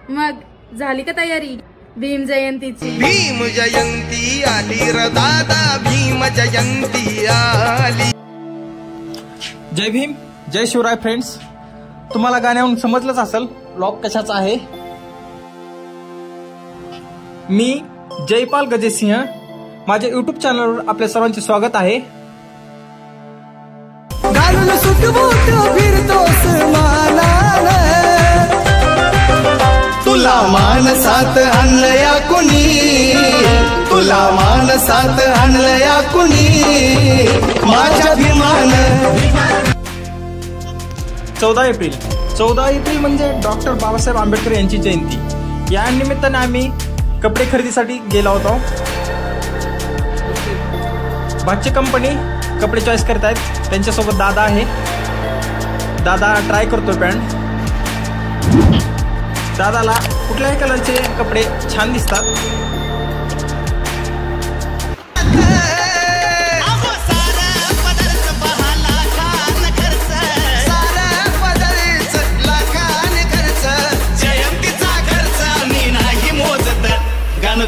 मग झाली का तयारी भीम जयंतीची? भीम जयंती आली र दादा, भीम जयंती आली। जय भीम, जय शिवराय फ्रेंड्स। तुम्हाला गाण्यावरून समजलंच असेल ब्लॉग कशाचा आहे। मी जयपाल गजेसिंह, माझ्या YouTube चॅनलवर आपल्या सर्वांचे स्वागत आहे। घालून सुटबूट फिरतोस मानाला, तुला मानसात आणलया कुणी, तुला मानसात आणलया कुणी, माझ्या भीमान। 14 एप्रिल म्हणजे डॉक्टर बाबासाहेब आंबेडकर यांची जयंती। या निमित्ताने आम्ही कपडे खरेदीसाठी गेलो होतो। भाची कंपनी कपडे चॉईस करत आहेत, त्यांच्यासोबत दादा आहे। दादा ट्राय करतो पॅन्ट। दादाला कुठल्याही कलरचे कपडे छान दिसतात।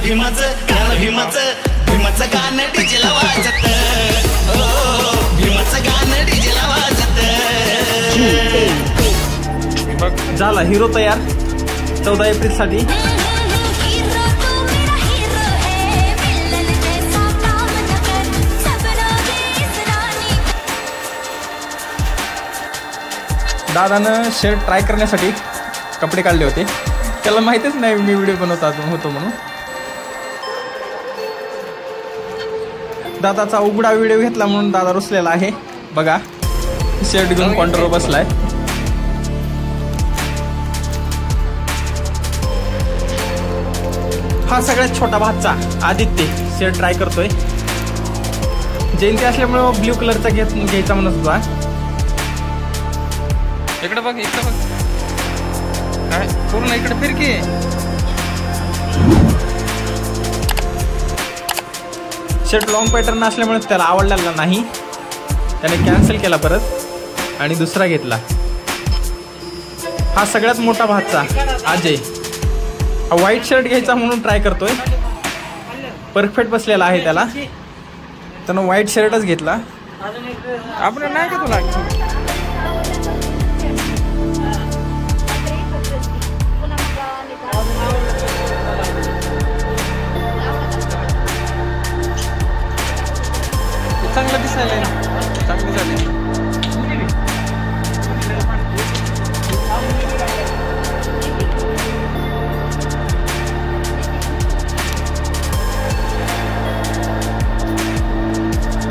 भीमाचं गाणं डीजेला वाजत, भीमाचं गाणं डीजेला वाजत। झाला हिरो तयार 14 एप्रिल साठी। दादानं शर्ट ट्राय करण्यासाठी कपडे काढले होते, त्याला माहितीच नाही मी व्हिडिओ बनवत होतो म्हणून। दादाचा उघडा व्हिडिओ घेतला म्हणून दादा रुसलेला आहे। बघा शर्ट घेऊन काउंटरवर बसलाय। हा सगळ्यात छोटा भाचा आदित्य शर्ट ट्राय करतोय। जयंती असल्यामुळे ब्ल्यू कलरचा घ्यायचा म्हणत होता। इकडे बघ, इकडे बघ, काय पूर्ण इकडे फिर की। शर्ट लॉंग पॅटर्न असल्यामुळे त्याला आवडलेला नाही, त्याने कॅन्सल केला परत आणि दुसरा घेतला। हा सगळ्यात मोठा भाचा अजय, हा व्हाईट शर्ट घ्यायचा म्हणून ट्राय करतोय। परफेक्ट बसलेला आहे त्याला, त्यानं व्हाईट शर्टच घेतला। आपण नाही का तुला चांगलं दिसायला, चांगली झाली।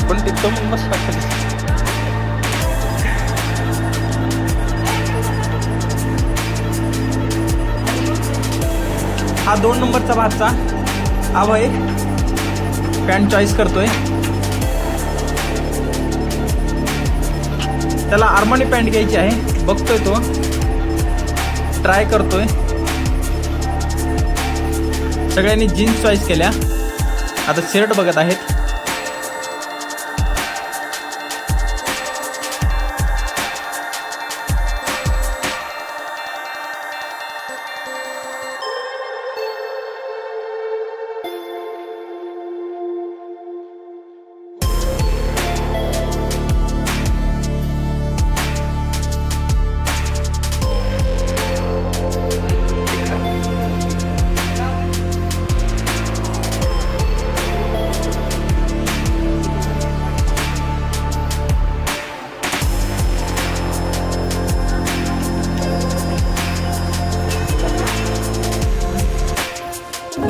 पण तिथं पण मस्त वाटतं। हा 2 नंबरचा भातचा अभय पॅन्ट चॉईस करतोय। त्याला आर्मानी पॅन्ट घ्यायची आहे, बघतोय तो, ट्राय करतोय। सगळ्यांनी जीन्स चॉईस केल्या, आता शर्ट बघत आहेत।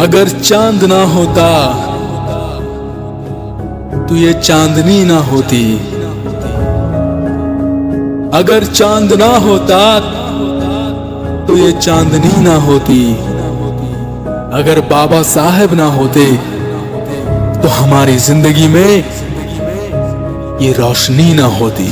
अगर चांद ना होता तो ये चांदनी ना होती, अगर चांद ना होता तो ये चांदनी ना होती, अगर बाबा साहेब ना होते तो हमारी जिंदगी में ये रोशनी ना होती।